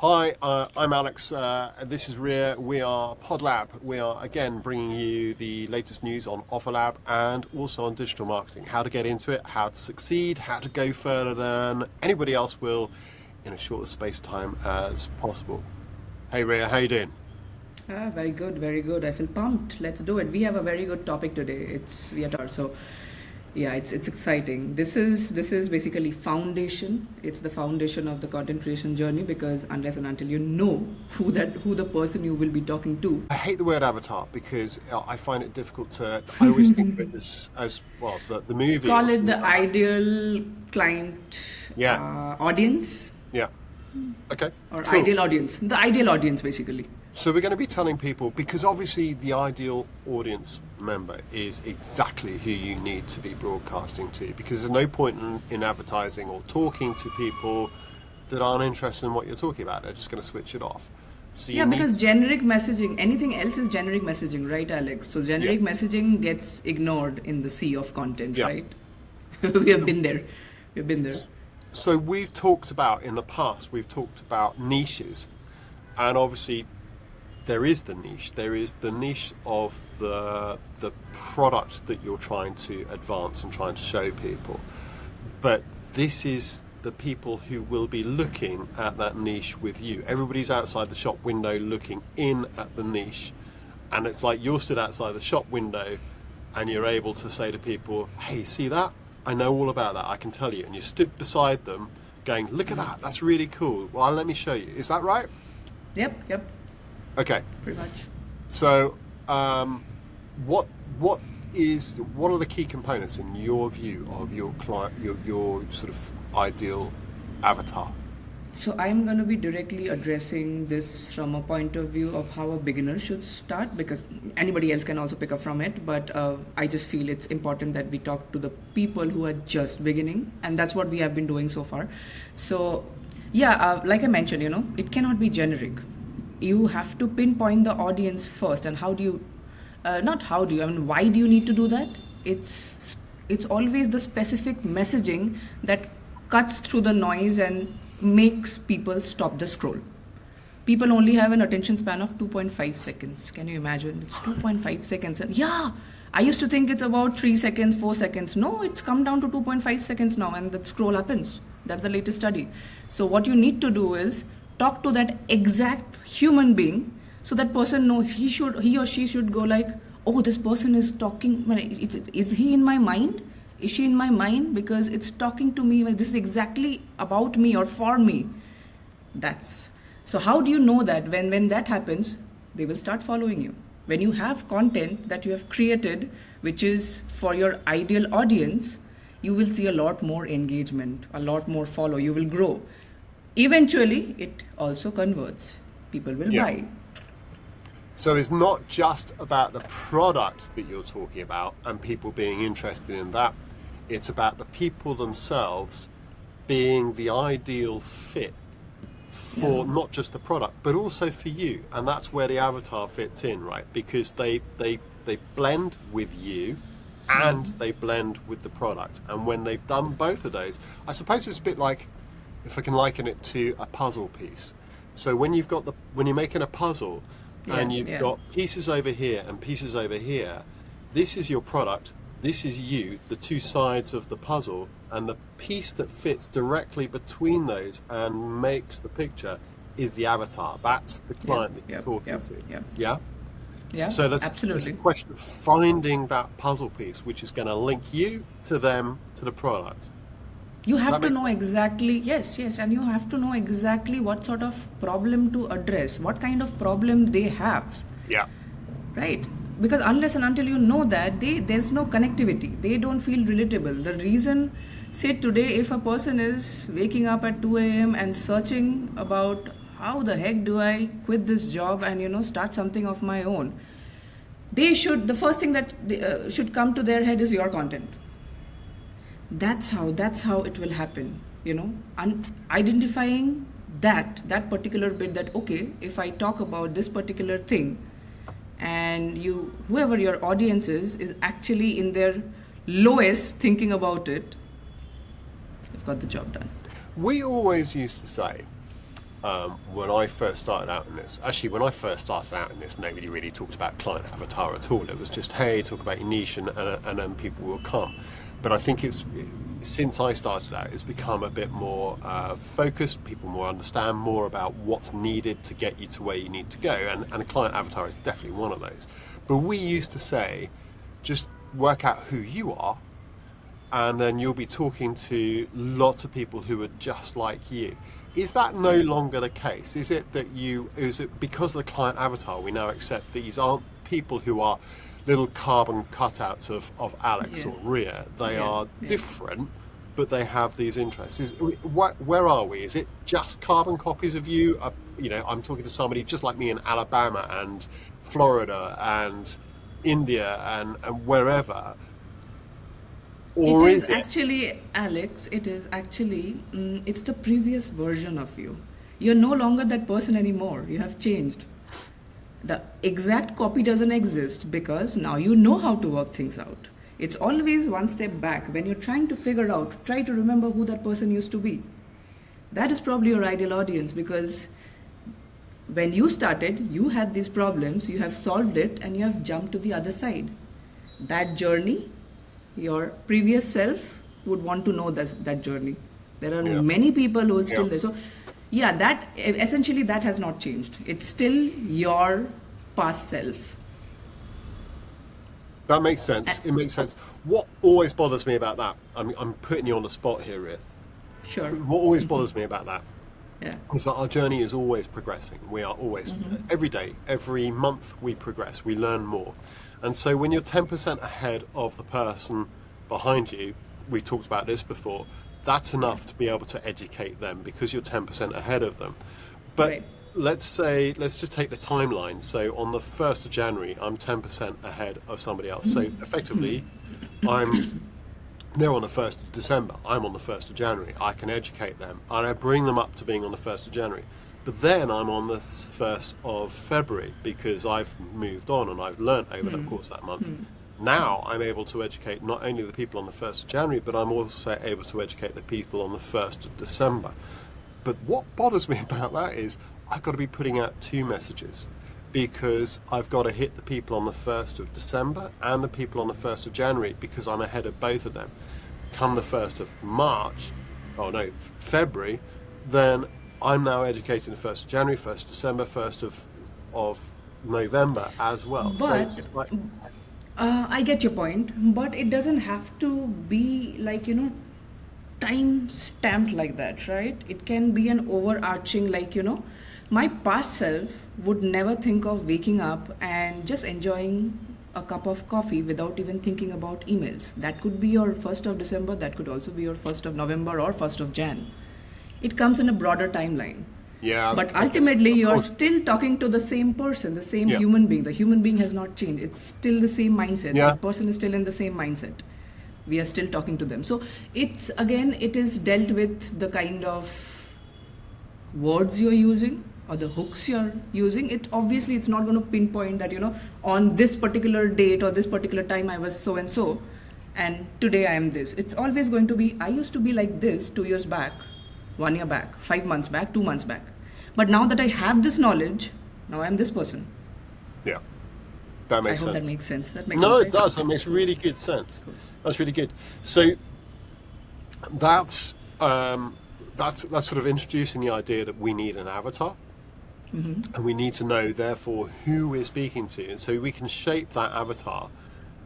Hi, I'm Alex. This is Ria. We are PodLab. We are again bringing you the latest news on OfferLab and also on digital marketing. How to get into it, how to succeed, how to go further than anybody else will in a short space of time as possible. Hey Ria, how you doing? Very good, very good. I feel pumped. Let's do it. We have a very good topic today. So yeah, it's exciting. This is basically foundation. It's the foundation of the content creation journey because unless and until you know who the person you will be talking to. I hate the word avatar because I find it difficult to. I always think of it as well the movie or Call it something the like that. ideal client Yeah, audience yeah. Okay, or cool. ideal audience. The ideal audience basically. So we're going to be telling people because obviously the ideal audience member is exactly who you need to be broadcasting to because there's no point in advertising or talking to people that aren't interested in what you're talking about. They're just going to switch it off. So you Yeah, need, because generic messaging, anything else is generic messaging, right, Alex? So yeah, generic messaging gets ignored in the sea of content, yeah. right? We have So, been there. We've been there. so we've talked about in the past, we've talked about niches, and obviously there is the niche. There is the niche of the product that you're trying to advance and trying to show people. But this is the people who will be looking at that niche with you. Everybody's outside the shop window looking in at the niche, and it's like you're stood outside the shop window and you're able to say to people, hey, see that? I know all about that. I can tell you. And you stood beside them going, look at that. That's really cool. Well, let me show you. Is that right? Yep, Okay. pretty much. So, what what are the key components in your view of your client, your sort of ideal avatar? So I'm going to be directly addressing this from a point of view of how a beginner should start because anybody else can also pick up from it. But I just feel it's important that we talk to the people who are just beginning, and that's what we have been doing so far. So yeah, like I mentioned, it cannot be generic. You have to pinpoint the audience first, and how do you? Not how do you? I mean, why do you need to do that? It's always the specific messaging that cuts through the noise and makes people stop the scroll. People only have an attention span of 2.5 seconds. Can you imagine? It's 2.5 seconds. And yeah, I used to think it's about 3 seconds, 4 seconds. No, it's come down to 2.5 seconds now, and the scroll happens. That's the latest study. So, what you need to do is talk to that exact human being so that person know he or she should go like, oh, this person is talking. Is he in my mind? Is she in my mind? Because it's talking to me. This is exactly about me or for me. That's so. How do you know that when that happens, they will start following you? When you have content that you have created, which is for your ideal audience, you will see a lot more engagement, a lot more follow. You will grow. Eventually, it also converts. People will Yeah. buy. So it's not just about the product that you're talking about and people being interested in that. It's about the people themselves being the ideal fit Yeah. for not just the product, but also for you. And that's where the avatar fits in, right? Because they blend with you and they blend with the product. And when they've done both of those, I suppose it's a bit like if I can liken it to a puzzle piece. So when you're making a puzzle Yeah. and you've Yeah. got pieces over here and pieces over here, this is your product, this is you, the two sides of the puzzle, and the piece that fits directly between those and makes the picture is the avatar. That's the Yep. client that you're Yep. talking Yep. to. Yep. Yeah? Yeah. So there's a Absolutely. question of finding that puzzle piece which is going to link you to them to the product. You Does have that to make know sense? exactly, yes, and you have to know exactly what sort of problem to address, what kind of problem they have, Yeah. right? Because unless and until you know that, there's no connectivity. They don't feel relatable. The reason, say today, if a person is waking up at 2 a.m. and searching about how the heck do I quit this job and start something of my own, the first thing that should come to their head is your content. That's how it will happen, identifying that particular bit, that okay, if I talk about this particular thing, and whoever your audience is actually in their lowest thinking about it, you've got the job done. We always used to say when I first started out in this. Actually, when I first started out in this, nobody really talked about client avatar at all. It was just, hey, talk about your niche, and then people will come. But I think since I started out, it's become a bit more focused. People more understand more about what's needed to get you to where you need to go, and a client avatar is definitely one of those. But we used to say, just work out who you are, and then you'll be talking to lots of people who are just like you. Is that no longer the case? Is it because of the client avatar, we now accept these aren't people who are little carbon cutouts of Alex or Ria? They are different, but they have these interests. Where are we? Is it just carbon copies of you? I'm talking to somebody just like me in Alabama and Florida and India and wherever. Or it is actually, Alex, it is actually, it's the previous version of you. You're no longer that person anymore. You have changed. The exact copy doesn't exist because now you know how to work things out. It's always one step back. When you're trying to figure out, try to remember who that person used to be. That is probably your ideal audience, because when you started, you had these problems, you have solved it, and you have jumped to the other side. That journey, your previous self would want to know that journey. There are many people who are still there. So that essentially that has not changed. It's still your past self. That makes sense. It makes sense. What always bothers me about that, I'm putting you on the spot here, Ria. Sure. What always bothers me about that Yeah. is that our journey is always progressing. We are always, every day, every month we progress, we learn more. And so when you're 10% ahead of the person behind you, we talked about this before, that's enough to be able to educate them because you're 10% ahead of them. But let's just take the timeline. So on the 1st of January, I'm 10% ahead of somebody else. So effectively, they're on the 1st of December. I'm on the 1st of January. I can educate them and I bring them up to being on the 1st of January. But then I'm on the 1st of February because I've moved on and I've learnt over the course of that month. Now I'm able to educate not only the people on the 1st of January, but I'm also able to educate the people on the 1st of December. But what bothers me about that is I've got to be putting out 2 messages because I've got to hit the people on the 1st of December and the people on the 1st of January because I'm ahead of both of them. Come the 1st of February, then I'm now educating the 1st of January, 1st of December, 1st of November as well. But I get your point, but it doesn't have to be like, time stamped like that, right? It can be an overarching, my past self would never think of waking up and just enjoying a cup of coffee without even thinking about emails. That could be your 1st of December, that could also be your 1st of November or 1st of Jan. It comes in a broader timeline. Yeah. But ultimately, you're still talking to the same person, the same human being. The human being has not changed. It's still the same mindset. Yeah. The person is still in the same mindset. We are still talking to them. So it is dealt with the kind of words you're using or the hooks you're using. It's not going to pinpoint that, on this particular date or this particular time I was so and so, and today I am this. It's always going to be, I used to be like this 2 years back. 1 year back, 5 months back, 2 months back. But now that I have this knowledge, now I'm this person. Yeah. That makes sense. I hope that makes sense. It does. That makes really good sense. That's really good. So that's sort of introducing the idea that we need an avatar. And we need to know, therefore, who we're speaking to. And so we can shape that avatar.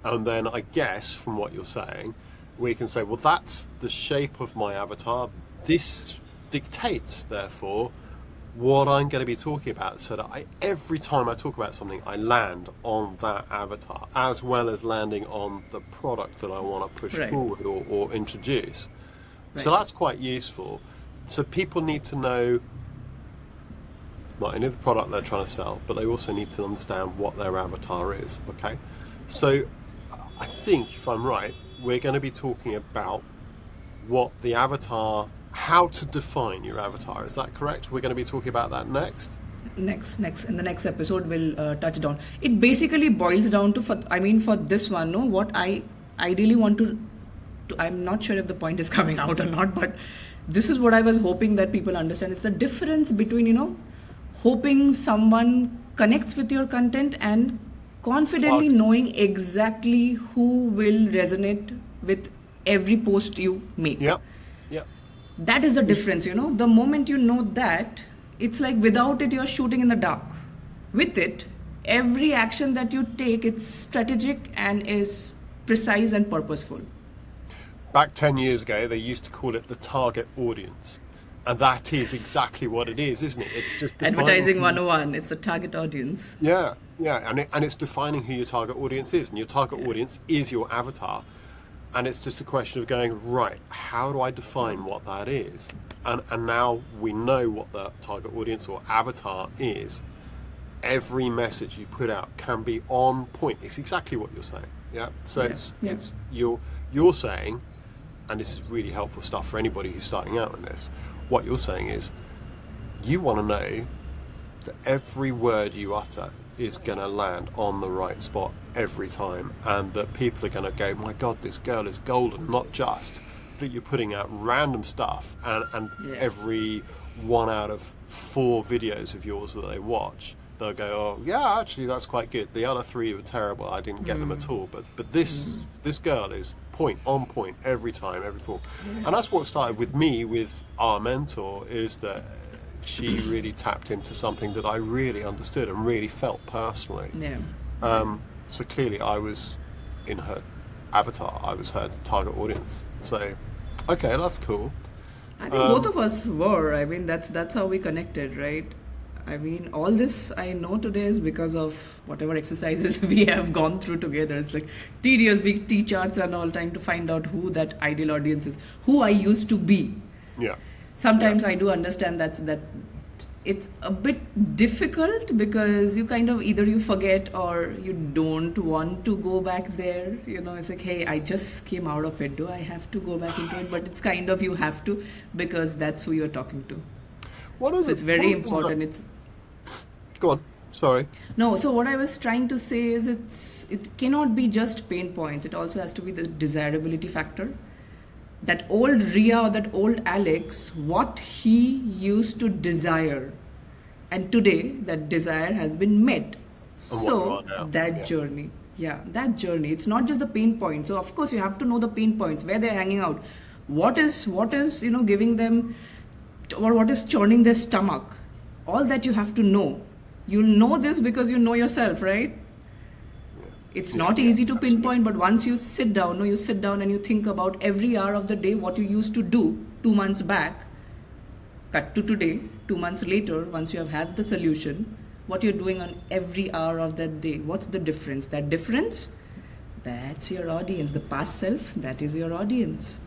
And then I guess, from what you're saying, we can say, well, that's the shape of my avatar. This dictates, therefore, what I'm going to be talking about, so that every time I talk about something, I land on that avatar, as well as landing on the product that I want to push forward or introduce. So that's quite useful. So people need to know not only the product they're trying to sell, but they also need to understand what their avatar is. Okay, so I think, if I'm right, we're going to be talking about what the avatar, how to define your avatar. Is that correct? We're going to be talking about that next. Next, in the next episode, we'll touch down. It basically boils down to, for this one, what I ideally want to. I'm not sure if the point is coming out or not, but this is what I was hoping that people understand. It's the difference between, hoping someone connects with your content and confidently Target. knowing exactly who will resonate with every post you make. Yeah. Yeah. That is the difference. The moment you know that, it's like without it, you're shooting in the dark. With it, every action that you take, it's strategic and is precise and purposeful. Back 10 years ago, they used to call it the target audience. And that is exactly what it is, isn't it? It's just Advertising defining. 101, it's the target audience. Yeah, yeah, and it's defining who your target audience is, and your target audience is your avatar, and it's just a question of going, right, how do I define what that is? And now we know what the target audience or avatar is. Every message you put out can be on point. It's exactly what you're saying. Yeah. So Yeah. it's you're saying, and this is really helpful stuff for anybody who's starting out in this. What you're saying is, you want to know that every word you utter is going to land on the right spot every time, and that people are going to go, my God, this girl is golden. Not just that you're putting out random stuff, and Yeah. every 1 out of 4 videos of yours that they watch, they'll go, oh yeah, actually that's quite good. The other 3 were terrible. I didn't get them at all. But this girl is on point every time, every fall. And that's what started with me with our mentor, is that she really tapped into something that I really understood and really felt personally. Yeah. So clearly I was in her avatar. I was her target audience. So, okay, that's cool. I think both of us were. I mean, that's how we connected, right? I mean, all this I know today is because of whatever exercises we have gone through together. It's like tedious big T charts and all, trying to find out who that ideal audience is, who I used to be. Yeah. Sometimes I do understand that it's a bit difficult, because you kind of either you forget or you don't want to go back there. It's like, hey, I just came out of it. Do I have to go back into it? But it's kind of, you have to, because that's who you're talking to. So it's very important. Go on. Sorry. No, so what I was trying to say is it cannot be just pain points. It also has to be the desirability factor. That old Ria or that old Alex, what he used to desire, and today that desire has been met. So that journey, it's not just the pain point. So of course you have to know the pain points, where they're hanging out, what is giving them, or what is churning their stomach. All that you have to know. You'll know this because you know yourself, right? It's not easy to pinpoint, but once you sit down and you think about every hour of the day, what you used to do 2 months back, cut to today, 2 months later, once you have had the solution, what you're doing on every hour of that day, what's the difference? That difference, that's your audience. The past self, that is your audience.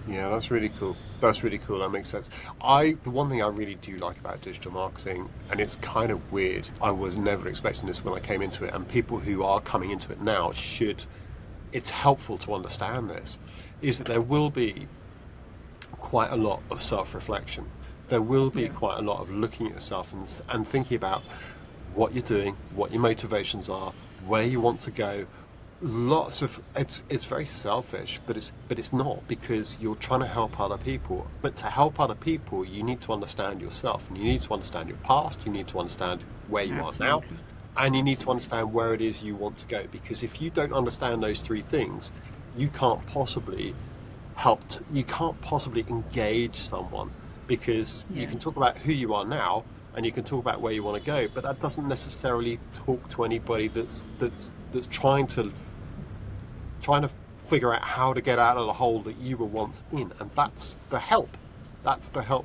Yeah, that's really cool. That makes sense. The one thing I really do like about digital marketing, and it's kind of weird, I was never expecting this when I came into it, and people who are coming into it now it's helpful to understand this, is that there will be quite a lot of self-reflection. There will be quite a lot of looking at yourself and thinking about what you're doing, what your motivations are, where you want to go. Lots of it's very selfish, but it's not, because you're trying to help other people. But to help other people, you need to understand yourself, and you need to understand your past. You need to understand where you are now, and you need to understand where it is you want to go. Because if you don't understand those 3 things, you can't possibly you can't possibly engage someone, because you can talk about who you are now, and you can talk about where you want to go, but that doesn't necessarily talk to anybody that's trying to figure out how to get out of the hole that you were once in. And that's the help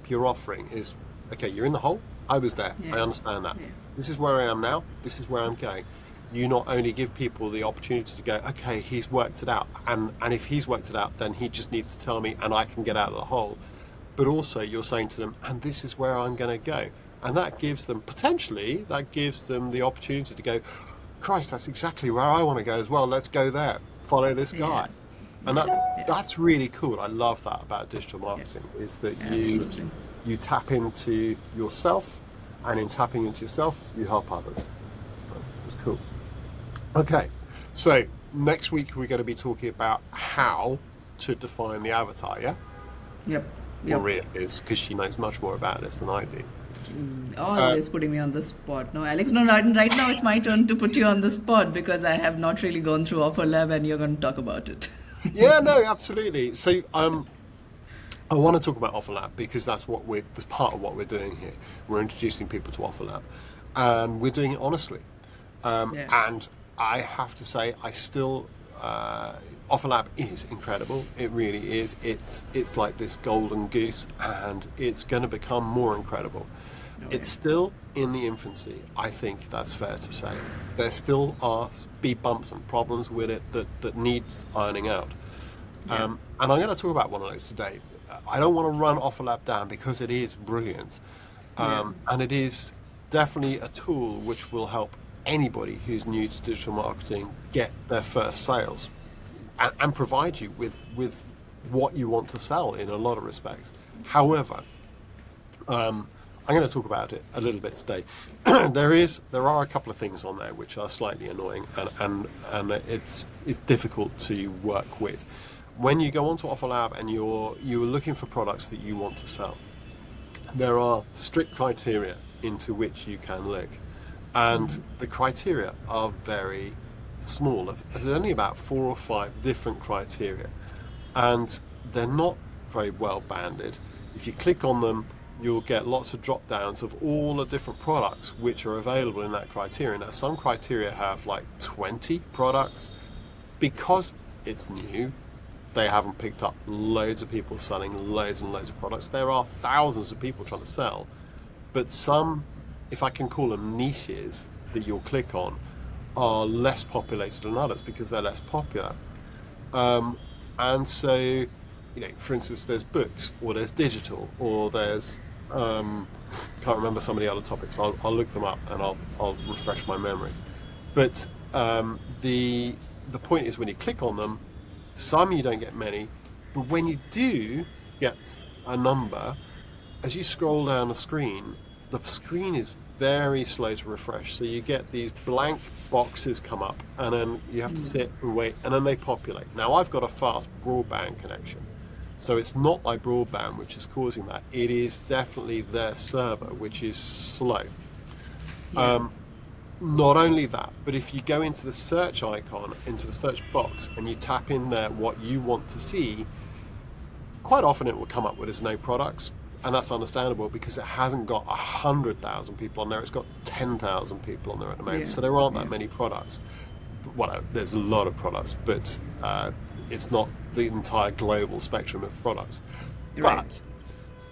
you're offering, is, okay, you're in the hole, I was there, I understand that, this is where I am now, this is where I'm going. You not only give people the opportunity to go, okay, he's worked it out, and if he's worked it out, then he just needs to tell me and I can get out of the hole, but also you're saying to them, and this is where I'm going to go. And that gives them the opportunity to go, Christ, that's exactly where I want to go as well. Let's go there. Follow this guy. And that's really cool. I love that about digital marketing, is that you tap into yourself, and in tapping into yourself, you help others. That's cool. Okay, so next week we're going to be talking about how to define the avatar, yeah? Yep. Yep. Maria is, because she knows much more about this than I do. Always putting me on the spot. No, Alex, no, right now it's my turn to put you on the spot because I have not really gone through Offer Lab and you're going to talk about it. Yeah, no, absolutely. So I want to talk about OfferLab because that's part of what we're doing here. We're introducing people to OfferLab, and we're doing it honestly. Yeah. And I have to say, I still OfferLab is incredible. It really is. It's like this golden goose, and it's going to become more incredible. It's still in the infancy. I think that's fair to say. There still are speed bumps and problems with it that needs ironing out. And I'm going to talk about one of those today. I don't want to run OfferLab down because it is brilliant. And it is definitely a tool which will help anybody who's new to digital marketing get their first sales and provide you with what you want to sell in a lot of respects. However, I'm going to talk about it a little bit today. There are a couple of things on there which are slightly annoying and it's difficult to work with. When you go onto OfferLab and you're looking for products that you want to sell, there are strict criteria into which you can look. And the criteria are very small. There's only about 4 or 5 different criteria. And they're not very well banded. If you click on them, you'll get lots of drop downs of all the different products which are available in that criteria. Now, some criteria have like 20 products. Because it's new, they haven't picked up loads of people selling loads and loads of products. There are thousands of people trying to sell, but some, if I can call them niches, that you'll click on are less populated than others because they're less popular. And so, for instance, there's books, or there's digital, or there's can't remember some of the other topics. I'll look them up and I'll refresh my memory. But the point is, when you click on them, some you don't get many, but when you do get a number, as you scroll down the screen is very slow to refresh. So you get these blank boxes come up, and then you have to sit and wait, and then they populate. Now, I've got a fast broadband connection, so it's not my broadband which is causing that. It is definitely their server which is slow. Not only that, but if you go into the search icon, into the search box, and you tap in there what you want to see, quite often it will come up with no products. And that's understandable because it hasn't got 100,000 people on there. It's got 10,000 people on there at the moment. So there aren't that many products. Well, there's a lot of products, but it's not the entire global spectrum of products. Right.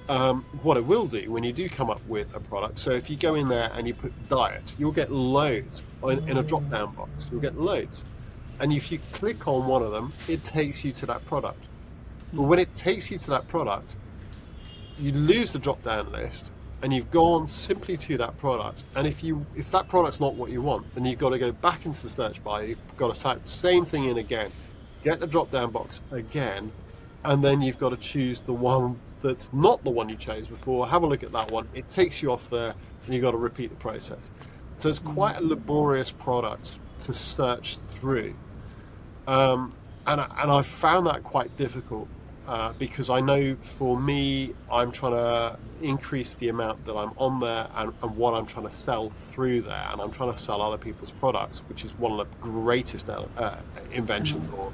But what it will do when you do come up with a product, so if you go in there and you put diet, you'll get loads in a drop-down box. You'll get loads. And if you click on one of them, it takes you to that product. But when it takes you to that product, you lose the drop-down list, and you've gone simply to that product. And if that product's not what you want, then you've got to go back into the search bar. You've got to type the same thing in again, get the drop-down box again, and then you've got to choose the one that's not the one you chose before. Have a look at that one. It takes you off there, and you've got to repeat the process. So it's quite a laborious product to search through, and I found that quite difficult. Because I know for me, I'm trying to increase the amount that I'm on there and what I'm trying to sell through there. And I'm trying to sell other people's products, which is one of the greatest inventions or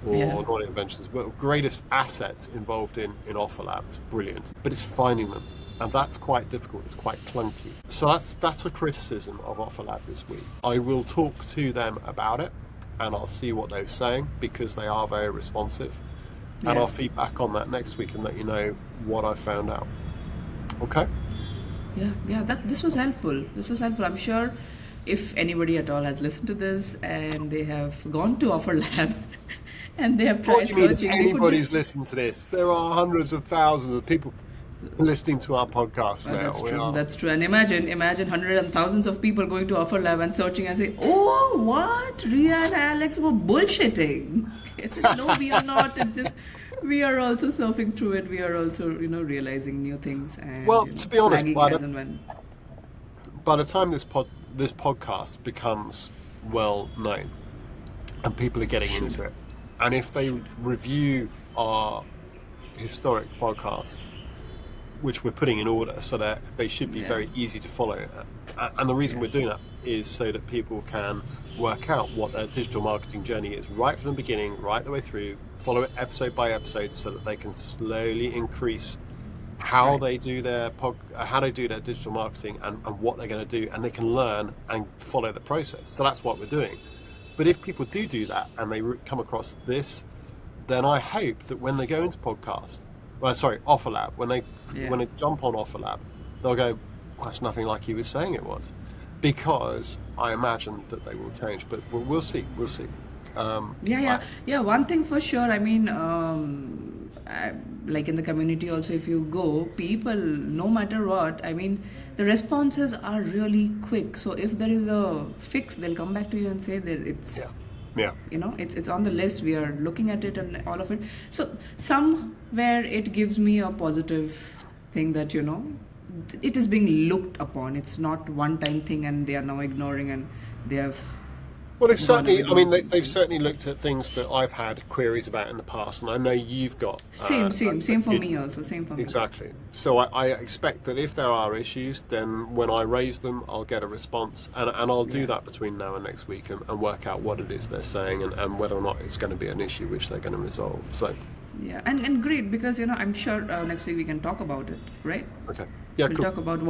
not inventions, but greatest assets involved in OfferLab. It's brilliant, but it's finding them. And that's quite difficult. It's quite clunky. So that's a criticism of OfferLab this week. I will talk to them about it, and I'll see what they're saying because they are very responsive. And I'll feedback on that next week and let you know what I found out. Okay? Yeah. This was helpful. I'm sure if anybody at all has listened to this and they have gone to OfferLab and they have tried searching, if anybody's listened to this, there are hundreds of thousands of people listening to our podcast now. That's true. And imagine hundreds and thousands of people going to OfferLab and searching and say, "Oh, what? Ria and Alex were bullshitting." It's no, we are not. It's just we are also surfing through it. We are also realizing new things. And, to be honest, by the time this podcast becomes well known and people are getting into it, and if they review our historic podcasts, which we're putting in order so that they should be very easy to follow. And the reason we're doing that is so that people can work out what their digital marketing journey is right from the beginning, right the way through, follow it episode by episode, so that they can slowly increase how they do their digital marketing and what they're going to do, and they can learn and follow the process. So that's what we're doing. But if people do that and they come across this, then I hope that when they go into OfferLab, when they jump on OfferLab, they'll go, well, that's nothing like he was saying it was, because I imagine that they will change. But we'll see. One thing for sure. I mean, like in the community also, if you go, people, no matter what, I mean, the responses are really quick. So if there is a fix, they'll come back to you and say that it's it's on the list, we are looking at it and all of it. So somewhere it gives me a positive thing that it is being looked upon. It's not one time thing and they are now ignoring, and they have they've certainly looked at things that I've had queries about in the past, and I know you've got same for me also. Same for me. Exactly. So I expect that if there are issues, then when I raise them, I'll get a response, and I'll do that between now and next week, and work out what it is they're saying, and whether or not it's going to be an issue which they're going to resolve. So and great, because I'm sure next week we can talk about it, right? Okay. We'll talk about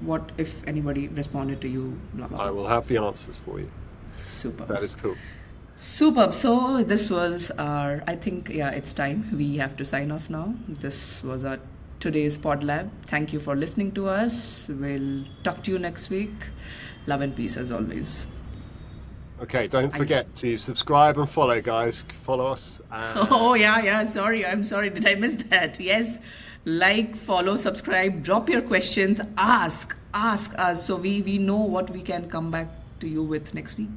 what if anybody responded to you, blah blah. I will have the answers for you. Super. That is cool. Superb. So this was I think it's time. We have to sign off now. This was our today's PodLab. Thank you for listening to us. We'll talk to you next week. Love and peace as always. Okay, don't forget to subscribe and follow, guys. Follow us. Sorry. I'm sorry. Did I miss that? Yes. Like, follow, subscribe, drop your questions, ask us, so we know what we can come back to you with next week.